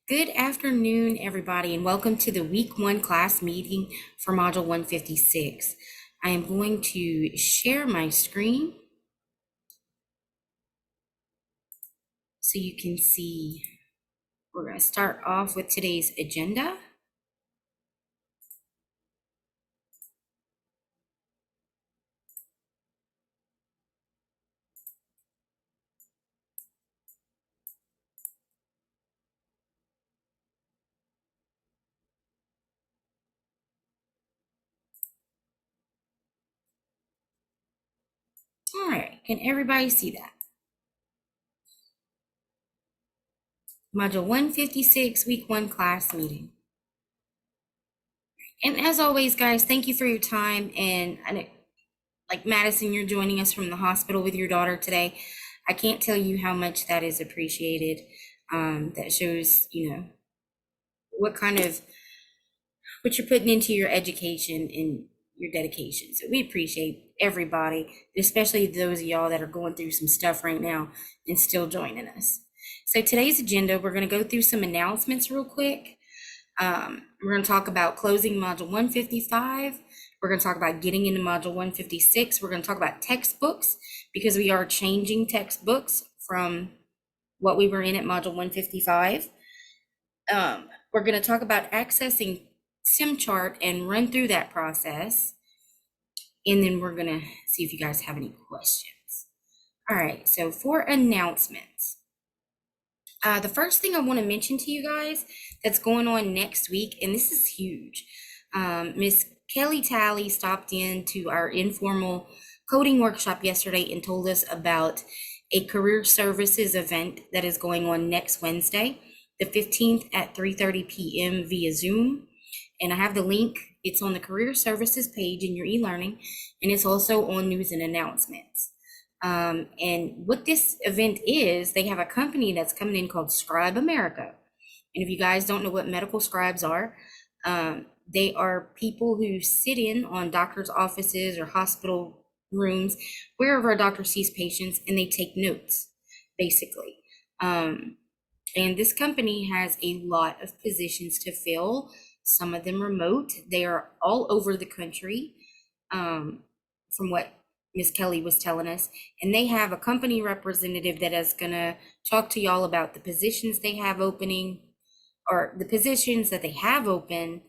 Good afternoon, everybody, and welcome to the week one class meeting for Module 156. I am going to share my screen so you can see. We're going to start off with today's agenda. All right, can everybody see that? Module 156, week one class meeting. And as always, guys, thank you for your time. And like Madison, you're joining us from the hospital with your daughter today. I can't tell you how much that is appreciated. That shows, what what you're putting into your education and your dedication. So we appreciate everybody, especially those of y'all that are going through some stuff right now and still joining us. So today's agenda, we're going to go through some announcements real quick. We're going to talk about closing module 155. We're going to talk about getting into module 156. We're going to talk about textbooks because we are changing textbooks from what we were in at module 155. We're going to talk about accessing SimChart and run through that process. And then we're going to see if you guys have any questions. All right, so for announcements, the first thing I want to mention to you guys that's going on next week, and this is huge. Miss Kelly Talley stopped in to our informal coding workshop yesterday and told us about a career services event that is going on next Wednesday, the 15th at 3:30 p.m. via Zoom. And I have the link. It's on the career services page in your e-learning, and it's also on news and announcements. And what this event is, they have a company that's coming in called Scribe America. And if you guys don't know what medical scribes are, they are people who sit in on doctors' offices or hospital rooms, wherever a doctor sees patients, and they take notes, basically. And this company has a lot of positions to fill, some of them remote. They are all over the country, from what Ms. Kelly was telling us. And they have a company representative that is going to talk to y'all about the positions they have opening, or the positions that they have open,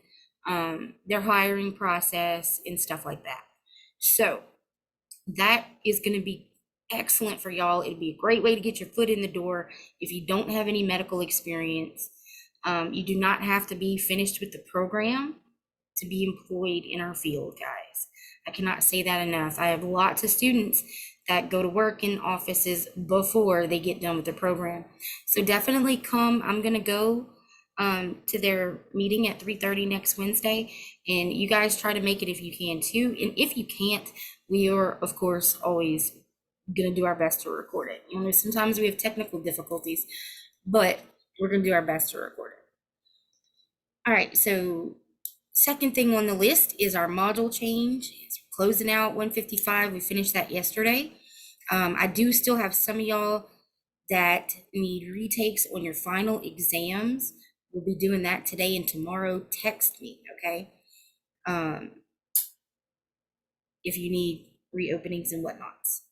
their hiring process and stuff like that. So that is going to be excellent for y'all. It'd be a great way to get your foot in the door if you don't have any medical experience. You do not have to be finished with the program to be employed in our field, guys. I cannot say that enough. I have lots of students that go to work in offices before they get done with the program. So definitely come. I'm going to go to their meeting at 3:30 next Wednesday, and you guys try to make it if you can too. And if you can't, we are of course always going to do our best to record it. Sometimes we have technical difficulties, but we're going to do our best to record it. All right, so second thing on the list is our module change. It's closing out 155. We finished that yesterday. I do still have some of y'all that need retakes on your final exams. We'll be doing that today and tomorrow. Text me, okay? If you need reopenings and whatnots.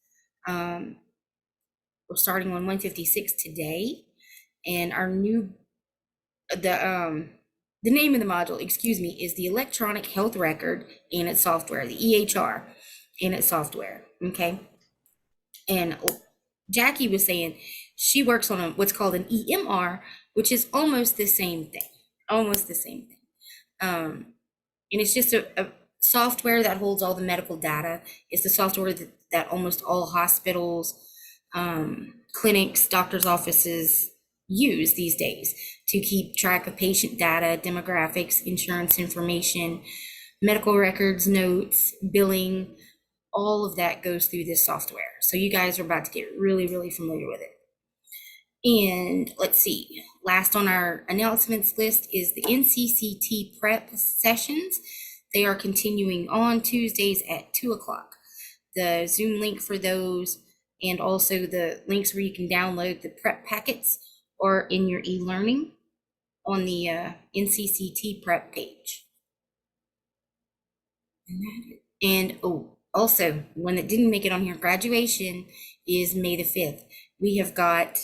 We're starting on 156 today, and our new the name of the module, excuse me, is the Electronic Health Record and its software, the EHR and its software, okay? And Jackie was saying she works on what's called an EMR, which is almost the same thing, almost the same thing. And it's just a software that holds all the medical data. It's the software that almost all hospitals, clinics, doctors' offices use these days to keep track of patient data, demographics, insurance information, medical records, notes, billing. All of that goes through this software. So you guys are about to get really, really familiar with it. And let's see, last on our announcements list is the NCCT prep sessions. They are continuing on Tuesdays at 2 o'clock. The Zoom link for those and also the links where you can download the prep packets are in your e-learning. on the NCCT prep page. And oh, also, one that didn't make it on here, graduation is May the 5th. We have got,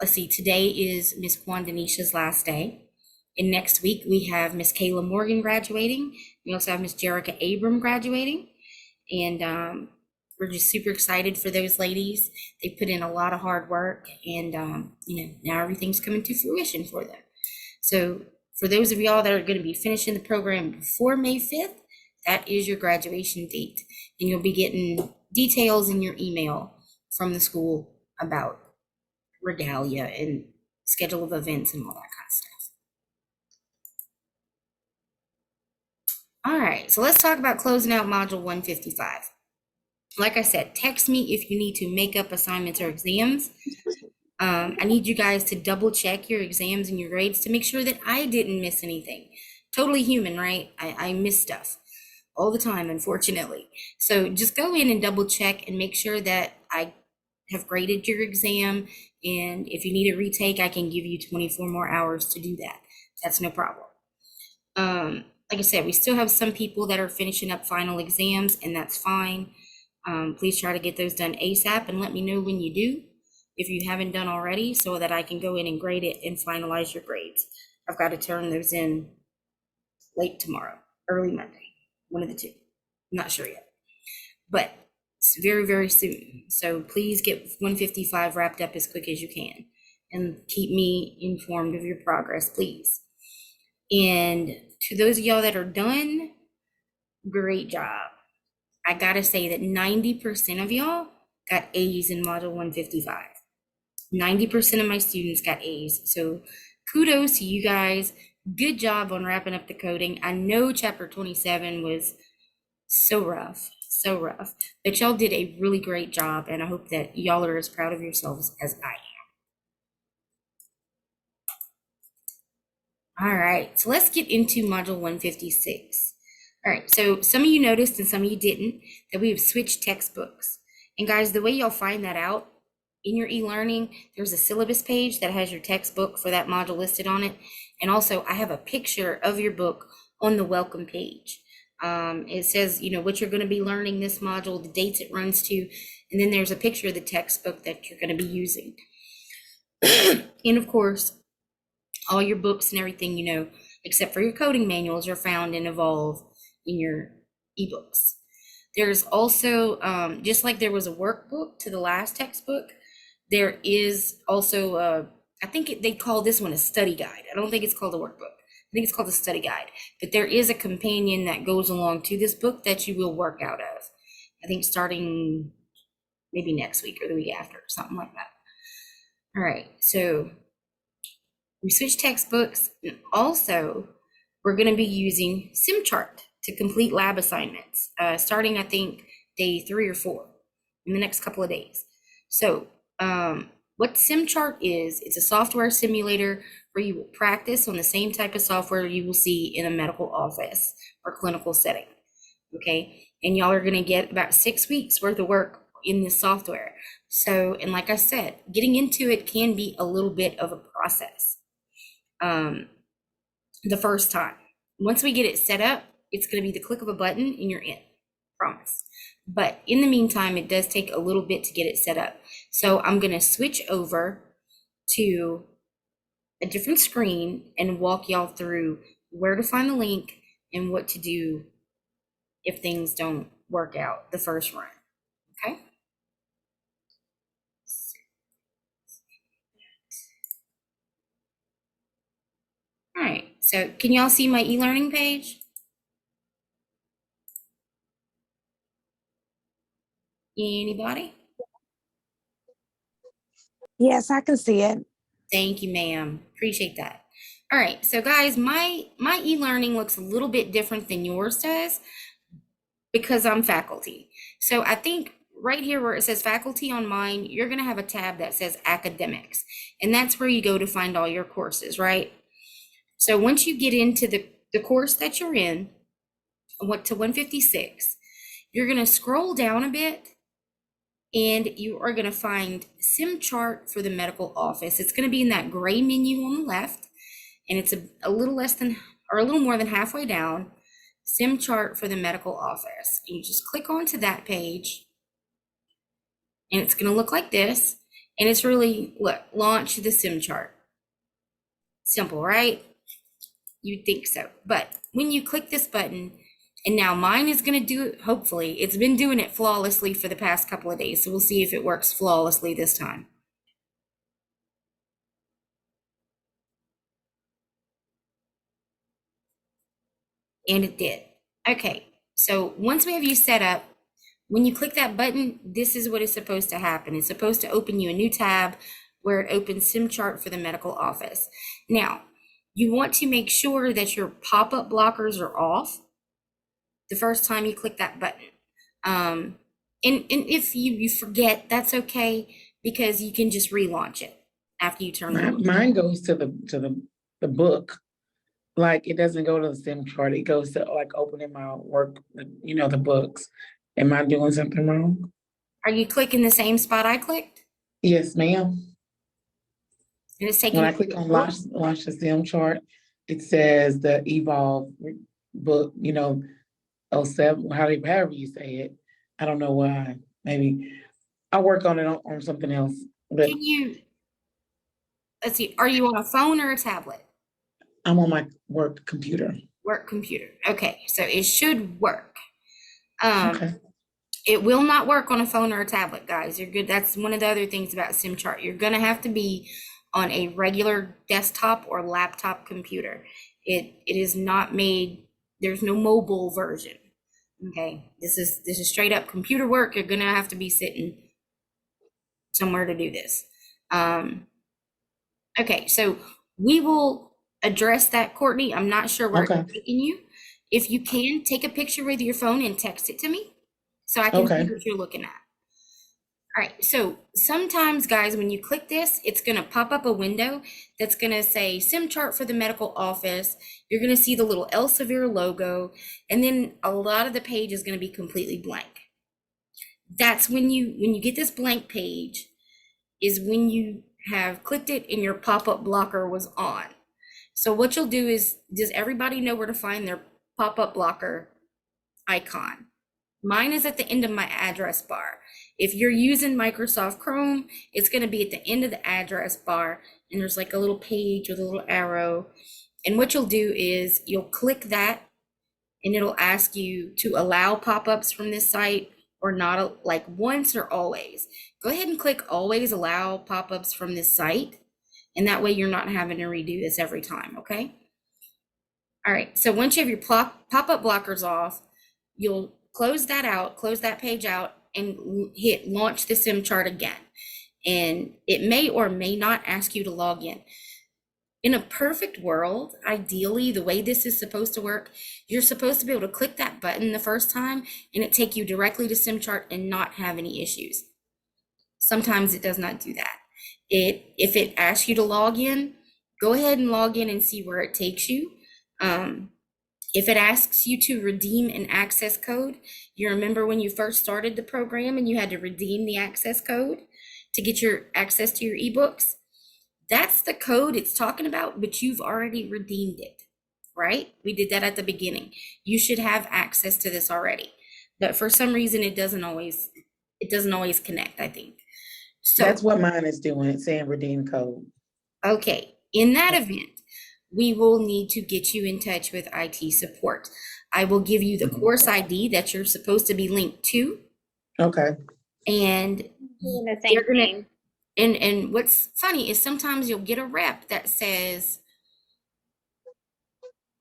let's see, today is Miss Quandanisha's last day. And next week we have Miss Kayla Morgan graduating. We also have Miss Jerica Abram graduating. And we're just super excited for those ladies. They put in a lot of hard work, and now everything's coming to fruition for them. So for those of y'all that are going to be finishing the program before May 5th, that is your graduation date. And you'll be getting details in your email from the school about regalia and schedule of events and all that kind of stuff. All right, so let's talk about closing out module 155. Like I said, text me if you need to make up assignments or exams. I need you guys to double check your exams and your grades to make sure that I didn't miss anything. Totally human, right? I miss stuff all the time, unfortunately. So just go in and double check and make sure that I have graded your exam. And if you need a retake, I can give you 24 more hours to do that. That's no problem. Like I said, we still have some people that are finishing up final exams, and that's fine. Please try to get those done ASAP and let me know when you do, if you haven't done already, so that I can go in and grade it and finalize your grades. I've got to turn those in late tomorrow, early Monday, one of the two. I'm not sure yet, but it's very, very soon. So please get 155 wrapped up as quick as you can and keep me informed of your progress, please. And to those of y'all that are done, great job. I gotta say that 90% of y'all got A's in module 155. 90% of my students got A's. So kudos to you guys. Good job on wrapping up the coding. I know chapter 27 was so rough, but y'all did a really great job, and I hope that y'all are as proud of yourselves as I am. All right, so let's get into module 156. All right, so some of you noticed and some of you didn't that we have switched textbooks. And guys, the way y'all find that out in your e-learning, there's a syllabus page that has your textbook for that module listed on it. And also I have a picture of your book on the welcome page. It says, what you're going to be learning this module, the dates it runs to, and then there's a picture of the textbook that you're going to be using. And of course, all your books and everything, except for your coding manuals, are found in Evolve in your ebooks. There's also, just like there was a workbook to the last textbook, there is also, I think they call this one a study guide. I don't think it's called a workbook. I think it's called a study guide, but there is a companion that goes along to this book that you will work out of. I think starting maybe next week or the week after, something like that. All right, so we switched textbooks, and also we're going to be using SimChart to complete lab assignments, starting I think day 3 or 4 in the next couple of days. So what SimChart is, it's a software simulator where you will practice on the same type of software you will see in a medical office or clinical setting, okay? And y'all are gonna get about 6 weeks worth of work in this software. So, and like I said, getting into it can be a little bit of a process the first time. Once we get it set up, it's gonna be the click of a button and you're in, promise. But in the meantime, it does take a little bit to get it set up. So I'm gonna switch over to a different screen and walk y'all through where to find the link and what to do if things don't work out the first run, okay? All right, so can y'all see my e-learning page? Anybody? Yes, I can see it. Thank you, ma'am. Appreciate that. All right, so guys, my e-learning looks a little bit different than yours does because I'm faculty. So I think right here where it says faculty on mine, you're gonna have a tab that says academics, and that's where you go to find all your courses, right? So once you get into the course that you're in, what to 156, you're gonna scroll down a bit and you are gonna find SimChart for the medical office. It's gonna be in that gray menu on the left. and it's a little less than, or a little more than halfway down, SIM chart for the medical office. You just click onto that page, and it's going to look like this. And it's really, look, launch the SIM chart. Simple, right? You'd think so. But when you click this button, and now mine is going to do it, hopefully, it's been doing it flawlessly for the past couple of days. So we'll see if it works flawlessly this time. And it did. Okay, so once we have you set up, when you click that button, this is what is supposed to happen. It's supposed to open you a new tab where it opens SIM chart for the medical office. Now, you want to make sure that your pop-up blockers are off the first time you click that button. And if you forget, that's okay, because you can just relaunch it after you turn it on. Mine goes to the book. Like, it doesn't go to the SIM chart. It goes to like opening my work, the books. Am I doing something wrong? Are you clicking the same spot I clicked? Yes, ma'am. And it's taking When I click on launch the SIM chart, it says the Evolve book, 07, however you say it. I don't know why. Maybe I'll work on it on something else. But Can you, let's see, are you on a phone or a tablet? I'm on my work computer. Work computer. Okay, so it should work. Okay. It will not work on a phone or a tablet, guys. You're good. That's one of the other things about SIM chart. You're gonna have to be on a regular desktop or laptop computer. It is not made, there's no mobile version. Okay, this is straight up computer work. You're gonna have to be sitting somewhere to do this. Okay, so we will address that, Courtney. I'm not sure where Okay. it's taking you. If you can, take a picture with your phone and text it to me so I can Okay. see what you're looking at. All right, so sometimes, guys, when you click this, it's gonna pop up a window that's gonna say SIM chart for the medical office. You're gonna see the little Elsevier logo, and then a lot of the page is gonna be completely blank. That's when you get this blank page, is when you have clicked it and your pop-up blocker was on. So what you'll do is, does everybody know where to find their pop-up blocker icon? Mine is at the end of my address bar. If you're using Microsoft Chrome, it's going to be at the end of the address bar, and there's like a little page with a little arrow. And what you'll do is you'll click that, and it'll ask you to allow pop-ups from this site or not, like once or always. Go ahead and click always allow pop-ups from this site, and that way you're not having to redo this every time, okay? All right, so once you have your pop-up blockers off, you'll close that out, close that page out, and hit launch the SIM chart again. And it may or may not ask you to log in. In a perfect world, ideally, the way this is supposed to work, you're supposed to be able to click that button the first time and it take you directly to SIM chart and not have any issues. Sometimes it does not do that. If it asks you to log in, go ahead and log in and see where it takes you. If it asks you to redeem an access code, you remember when you first started the program and you had to redeem the access code to get your access to your ebooks? That's the code it's talking about, but you've already redeemed it, right? We did that at the beginning. You should have access to this already, but for some reason it doesn't always connect, I think. So That's what mine is doing. It's saying redeem code. okay, in that event, we will need to get you in touch with IT support. I will give you the course ID that you're supposed to be linked to, Okay. and Doing the same they're gonna, thing. and what's funny is sometimes you'll get a rep that says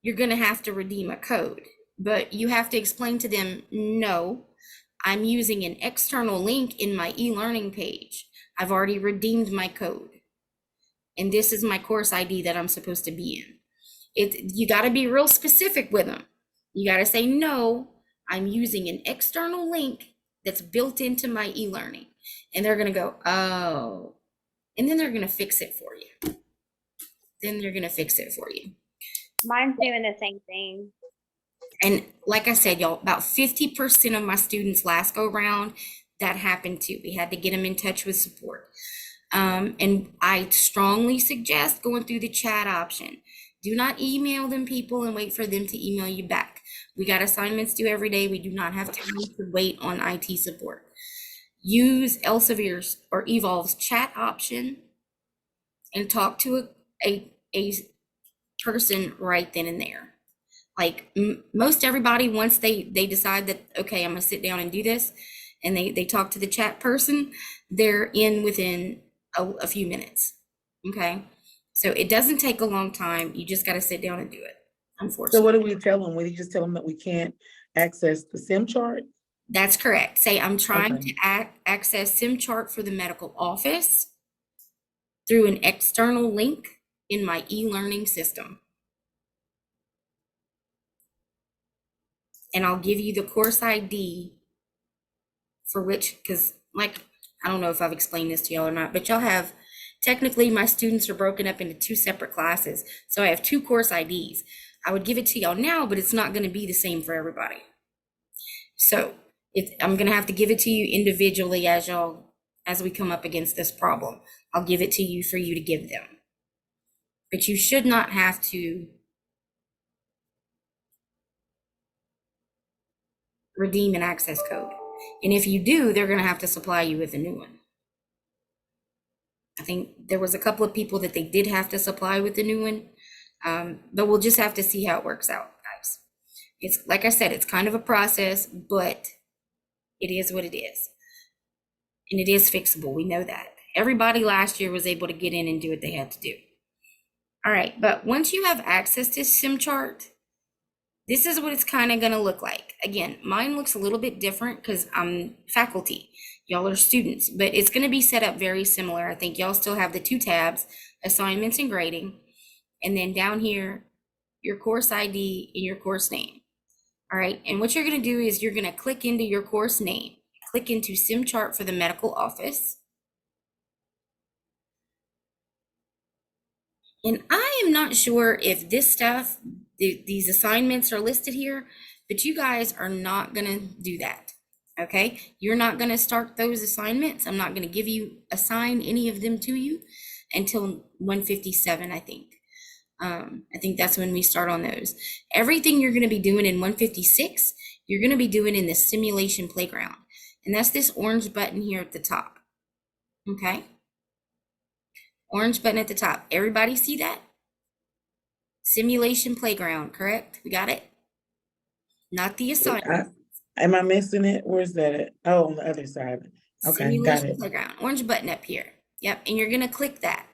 you're gonna have to redeem a code, but you have to explain to them, no, I'm using an external link in my e-learning page. I've already redeemed my code, and this is my course ID that I'm supposed to be in. You got to be real specific with them. You got to say, no, I'm using an external link that's built into my e-learning. And they're going to go, oh, and then they're going to fix it for you. Mine's doing the same thing. And like I said, y'all, about 50% of my students last go round, that happened too. We had to get them in touch with support. And I strongly suggest going through the chat option. Do not email them people and wait for them to email you back. We got assignments due every day. We do not have time to wait on IT support. Use Elsevier's or Evolve's chat option and talk to a person right then and there. Like most everybody, once they decide that, okay, I'm gonna sit down and do this, and they talk to the chat person, they're in within a few minutes. Okay, so it doesn't take a long time. You just got to sit down and do it. So Unfortunately, what do we tell them? We just tell them that we can't access the SIM chart? that's correct. Say I'm trying Okay. to access SimChart for the medical office through an external link in my e-learning system. And I'll give you the course ID for which, because like, I don't know if I've explained this to y'all or not, but y'all have, technically my students are broken up into 2 separate classes. So I have 2 course IDs. I would give it to y'all now, but it's not going to be the same for everybody. So if I'm going to have to give it to you individually as we come up against this problem, I'll give it to you for you to give them. But you should not have to redeem an access code. And if you do, they're going to have to supply you with a new one. I think there was a couple of people that they did have to supply with a new one, but we'll just have to see how it works out, guys. It's like I said, it's kind of a process, but it is what it is. And it is fixable. We know that. Everybody last year was able to get in and do what they had to do. All right, but once you have access to SimChart, this is what it's kind of going to look like. Again, mine looks a little bit different because I'm faculty. Y'all are students, but it's going to be set up very similar. I think y'all still have the 2 tabs, assignments and grading. And then down here, your course ID and your course name. All right, and what you're going to do is you're going to click into your course name. Click into SimChart for the medical office. And I am not sure if this stuff, these assignments are listed here, but you guys are not going to do that. Okay, you're not going to start those assignments. I'm not going to assign any of them to you until 157, I think. I think that's when we start on those. Everything you're going to be doing in 156, you're going to be doing in the simulation playground. And that's this orange button here at the top. Okay. Orange button at the top. Everybody see that? Simulation playground, correct? We got it? Not the assignment. Am I missing it? Where's that at? Oh, on the other side. Okay, got Simulation it. playground. Orange button up here. Yep, and you're gonna click that.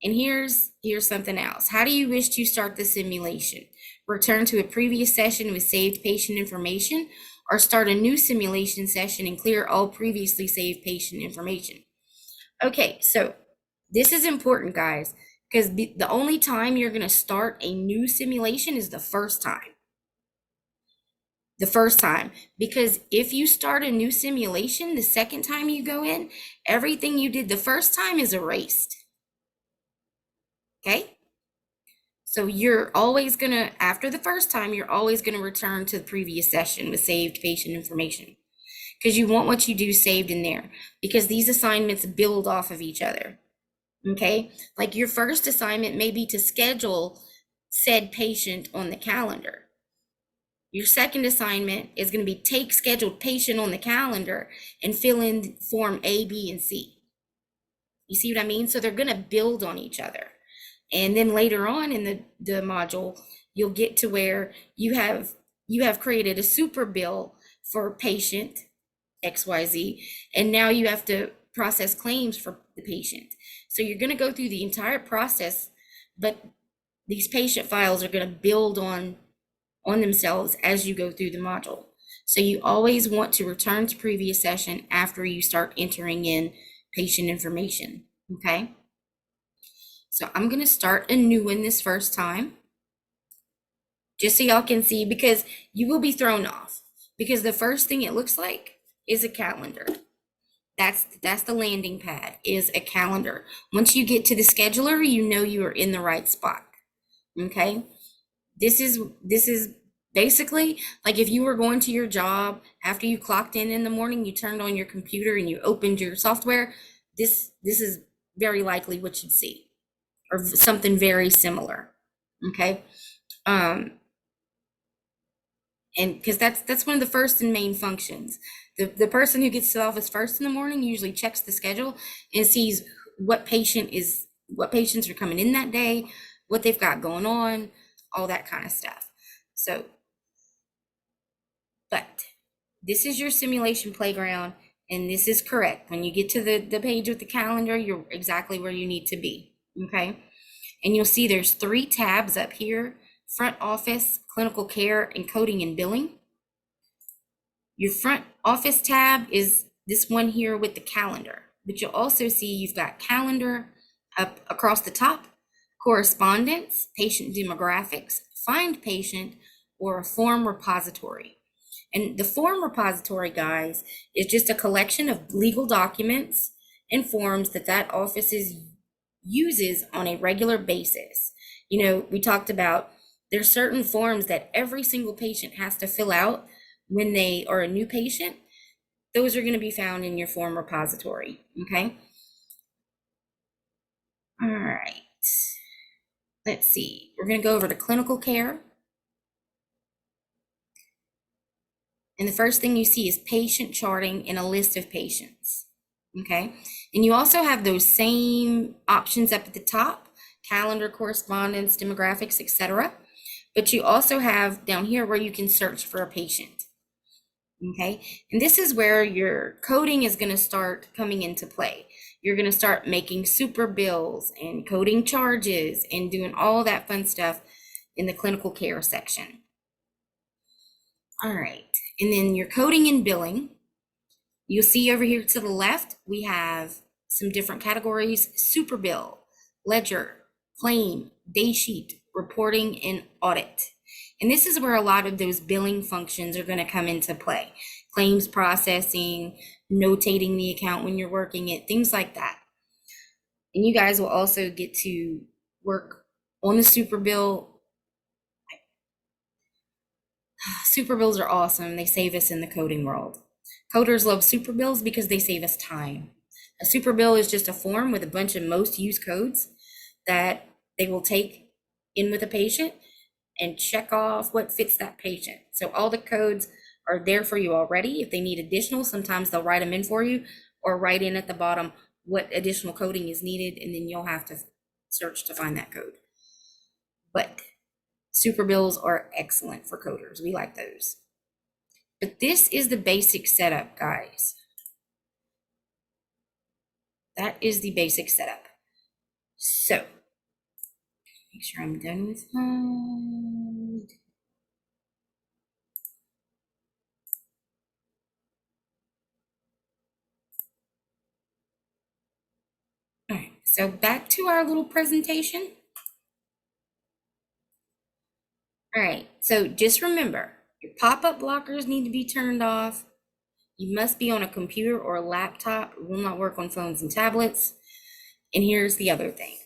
And here's something else. How do you wish to start the simulation? Return to a previous session with saved patient information, or start a new simulation session and clear all previously saved patient information? Okay, so this is important, guys, because the only time you're gonna start a new simulation is the first time. The first time, because if you start a new simulation, the second time you go in, everything you did the first time is erased. Okay? So you're always gonna, after the first time, you're always gonna return to the previous session with saved patient information, because you want what you do saved in there, because these assignments build off of each other. Okay? Like your first assignment may be to schedule said patient on the calendar. Your second assignment is going to be take scheduled patient on the calendar and fill in form A, B, and C. You see what I mean? So they're going to build on each other. And then later on in the module, you'll get to where you have created a super bill for patient XYZ, and now you have to process claims for the patient. So you're going to go through the entire process, but these patient files are going to build on themselves as you go through the module. So you always want to return to previous session after you start entering in patient information, okay? So I'm gonna start a new one this first time, just so y'all can see, because you will be thrown off, because the first thing it looks like is a calendar. That's the landing pad, is a calendar. Once you get to the scheduler, you know you are in the right spot, okay? This is basically like if you were going to your job after you clocked in the morning, you turned on your computer and you opened your software. This is very likely what you'd see. or something very similar. Okay. And because that's one of the first and main functions. The person who gets to the office first in the morning usually checks the schedule and sees what patients are coming in that day, what they've got going on, all that kind of stuff. So, but this is your simulation playground, and this is correct. When you get to the page with the calendar, you're exactly where you need to be, okay? And you'll see there's 3 tabs up here: front office, clinical care, and coding and billing. Your front office tab is this one here with the calendar, but you'll also see you've got calendar up across the top, correspondence, patient demographics, find patient, or a form repository. And the form repository, guys, is just a collection of legal documents and forms that office uses on a regular basis. You know, we talked about there's certain forms that every single patient has to fill out when they are a new patient. Those are going to be found in your form repository, okay? All right. Let's see. We're going to go over to clinical care. And the first thing you see is patient charting and a list of patients, okay? And you also have those same options up at the top: calendar, correspondence, demographics, etc. But you also have down here where you can search for a patient, okay? And this is where your coding is going to start coming into play. You're going to start making super bills and coding charges and doing all that fun stuff in the clinical care section. All right, and then your coding and billing, you'll see over here to the left, we have some different categories: super bill, ledger, claim, day sheet, reporting, and audit. And this is where a lot of those billing functions are going to come into play: claims processing, notating the account when you're working it, things like that. And you guys will also get to work on the super bill. Super bills are awesome. They save us in the coding world. Coders love super bills because they save us time. A super bill is just a form with a bunch of most used codes that they will take in with a patient and check off what fits that patient. So all the codes are there for you already. If they need additional, sometimes they'll write them in for you, or write in at the bottom what additional coding is needed, and then you'll have to search to find that code. But super bills are excellent for coders. We like those. But this is the basic setup, guys. That is the basic setup. So, make sure I'm done with mine. All right, so back to our little presentation. All right, so just remember, your pop-up blockers need to be turned off. You must be on a computer or a laptop. It will not work on phones and tablets. And here's the other thing.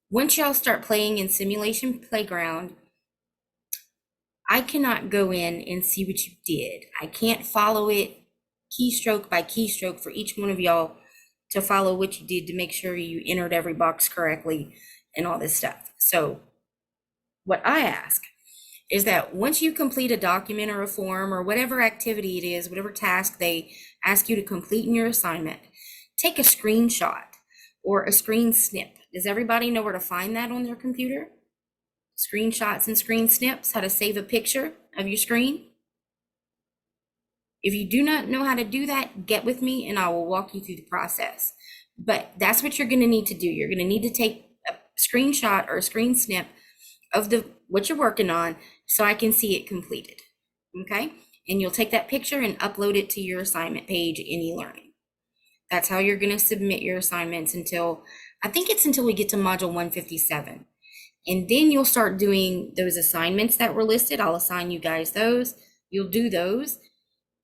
Once y'all start playing in Simulation Playground, I cannot go in and see what you did. I can't follow it keystroke by keystroke for each one of y'all to follow what you did to make sure you entered every box correctly and all this stuff. So what I ask is that once you complete a document or a form or whatever activity it is, whatever task they ask you to complete in your assignment, take a screenshot or a screen snip. Does everybody know where to find that on their computer? Screenshots and screen snips, how to save a picture of your screen. If you do not know how to do that, get with me and I will walk you through the process. But that's what you're going to need to do. You're going to need to take a screenshot or a screen snip of what you're working on so I can see it completed, okay? And you'll take that picture and upload it to your assignment page in eLearning. That's how you're going to submit your assignments until, I think it's until we get to module 157. And then you'll start doing those assignments that were listed. I'll assign you guys those. You'll do those.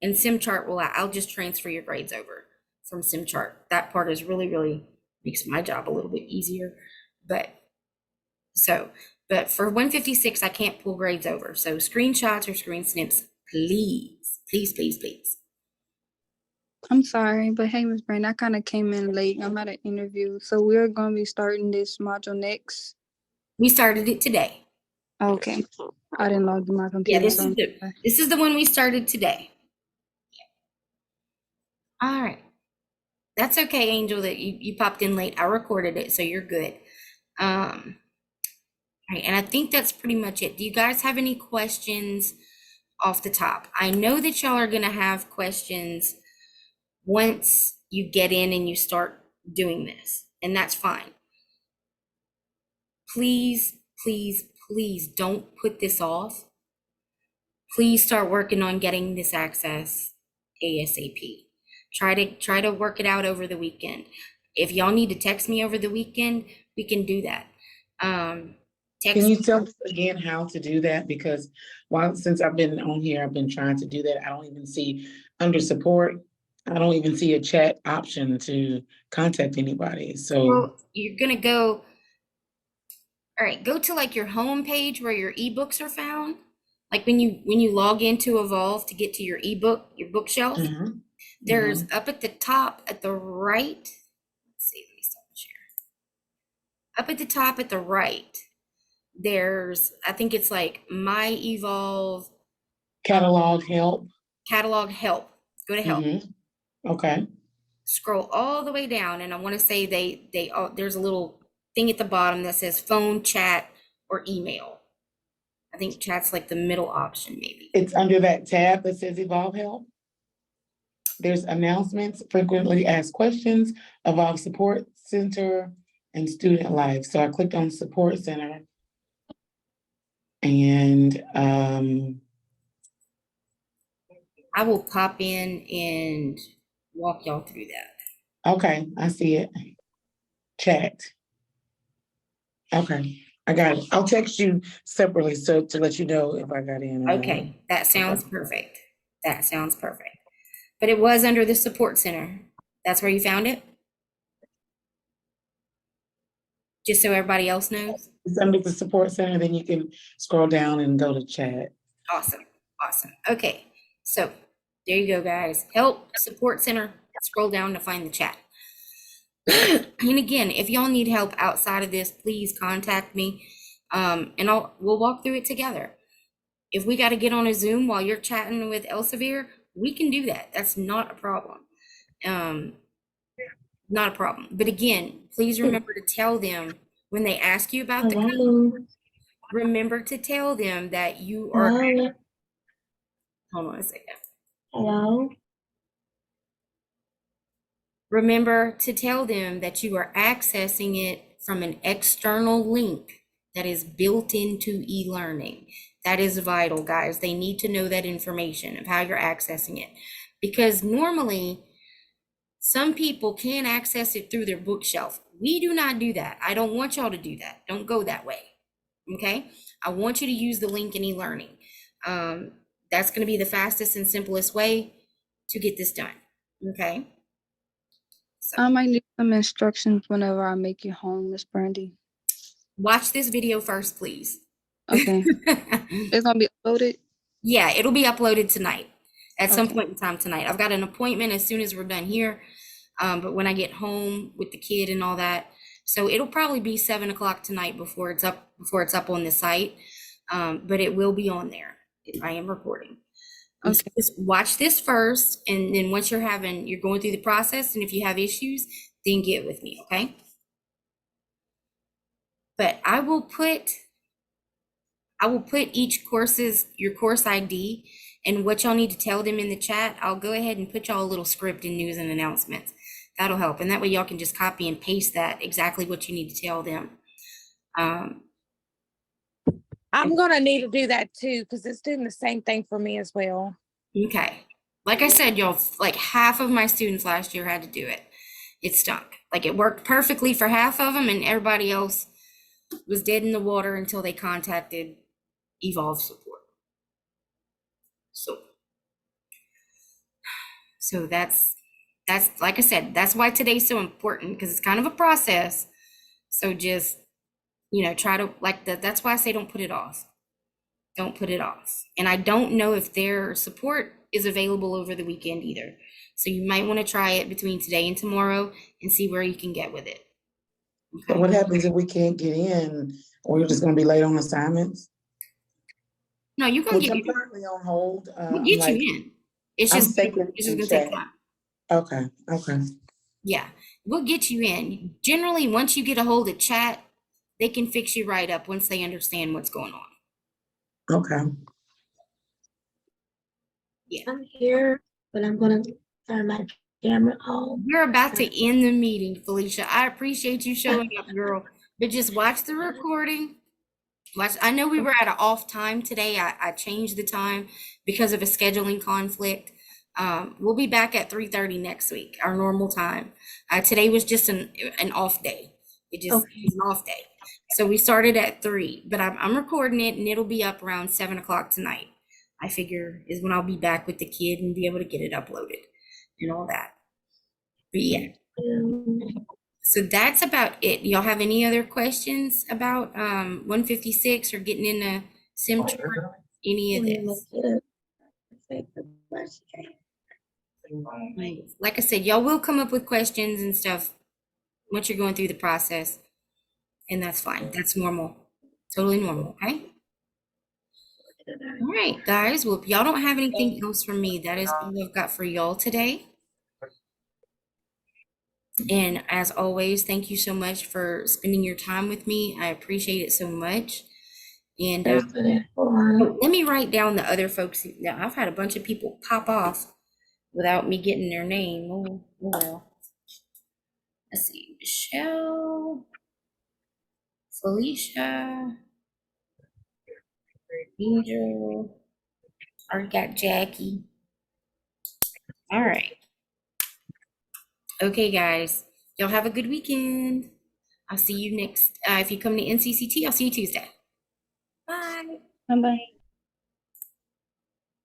And SimChart I'll just transfer your grades over from SimChart. That part is really makes my job a little bit easier. But for 156, I can't pull grades over. So screenshots or screen snips, please. I'm sorry, but hey, Miss Brand, I kind of came in late. I'm at an interview, so we're gonna be starting this module next. We started it today. Okay, I didn't log in my Yeah, computer, so this is the one we started today. All right. That's okay, Angel, that you popped in late. I recorded it, so you're good. All right, and I think that's pretty much it. Do you guys have any questions off the top? I know that y'all are gonna have questions once you get in and you start doing this, and that's fine. Please, please, please don't put this off. Please start working on getting this access ASAP. Try to work it out over the weekend. If y'all need to text me over the weekend, we can do that. Can you tell us again how to do that? Because since I've been on here, I've been trying to do that. I don't even see under support. I don't even see a chat option to contact anybody. So Well, you're gonna go. All right, go to like your home page where your ebooks are found. Like when you log into Evolve to get to your ebook, your bookshelf, there's up at the top at the right. Let's see, let me stop the share. Up at the top at the right, there's, I think it's like My Evolve catalog help. Catalog help. Go to help. Okay. Scroll all the way down, and I want to say there's a little thing at the bottom that says phone, chat, or email. I think chat's like the middle option, maybe. It's under that tab that says Evolve Help. There's announcements, frequently asked questions, Evolve Support Center, and Student Life. So I clicked on Support Center. And I will pop in and walk y'all through that. okay, I see it. Chat. Okay, I got it. I'll text you separately so to let you know if I got in. Okay, that sounds perfect. That sounds perfect. But it was under the support center. That's where you found it? Just so everybody else knows? It's under the support center, then you can scroll down and go to chat. Awesome, awesome. Okay, so there you go, guys. Help, support center, scroll down to find the chat. And again, if y'all need help outside of this, please contact me, and we'll walk through it together. If we got to get on a Zoom while you're chatting with Elsevier, we can do that. That's not a problem. Not a problem. But again, please remember to tell them when they ask you about the code, remember to tell them that you are. Hello. Hold on a second. Hello. Remember to tell them that you are accessing it from an external link that is built into e-learning. That is vital, guys. They need to know that information of how you're accessing it. Because normally, some people can access it through their bookshelf. We do not do that. I don't want y'all to do that. Don't go that way, okay? I want you to use the link in e-learning. That's gonna be the fastest and simplest way to get this done, okay? I might need some instructions whenever I make it home, Miss Brandy. Watch this video first, please. Okay. It's gonna be uploaded? Yeah, it'll be uploaded tonight at some Okay. point in time tonight. I've got an appointment as soon as we're done here. But when I get home with the kid and all that, so it'll probably be 7 o'clock tonight before it's up on the site. But it will be on there. I am recording. Okay. So just watch this first, and then once you're going through the process, and if you have issues, then get with me, okay? But I will put your course ID and what y'all need to tell them in the chat. I'll go ahead and put y'all a little script in news and announcements. That'll help. And that way y'all can just copy and paste that exactly what you need to tell them. I'm gonna need to do that too, because it's doing the same thing for me as well. Okay. Like I said, y'all, like half of my students last year had to do it. It stunk. Like it worked perfectly for half of them, and everybody else was dead in the water until they contacted Evolve support. So that's like I said, that's why today's so important, because it's kind of a process. So just, try to that's why I say don't put it off. Don't put it off. And I don't know if their support is available over the weekend either. So you might want to try it between today and tomorrow and see where you can get with it. So what happens if we can't get in, or you're just gonna be late on assignments? No, you can Which get I'm currently on hold. we'll I'm get like, you in. It's I'm just thinking it's just in gonna take chat. time. Okay, okay. Yeah, we'll get you in. Generally, once you get a hold of chat, they can fix you right up once they understand what's going on. Okay. I'm here, but I'm gonna turn my camera on. We're about to end the meeting, Felicia. I appreciate you showing up, girl. But just watch the recording. Watch. I know we were at an off time today. I changed the time because of a scheduling conflict. We'll be back at 3:30 next week, our normal time. Today was just an off day. It just Okay. was an off day. So we started at 3, but I'm recording it and it'll be up around 7 o'clock tonight. I figure is when I'll be back with the kid and be able to get it uploaded and all that. But yeah, so that's about it. Y'all have any other questions about 156 or getting into SimChart? Any of this? Like I said, y'all will come up with questions and stuff once you're going through the process. And that's fine. That's normal. Totally normal, okay? All right, guys. Well, if y'all don't have anything else from me, that is all I've got for y'all today. And as always, thank you so much for spending your time with me. I appreciate it so much. And let me write down the other folks. Now, I've had a bunch of people pop off without me getting their name. Oh well. Let's see. Michelle, Felicia, Angel. Already got Jackie. All right. Okay, guys. Y'all have a good weekend. I'll see you next. If you come to NCCT, I'll see you Tuesday. Bye. Bye-bye.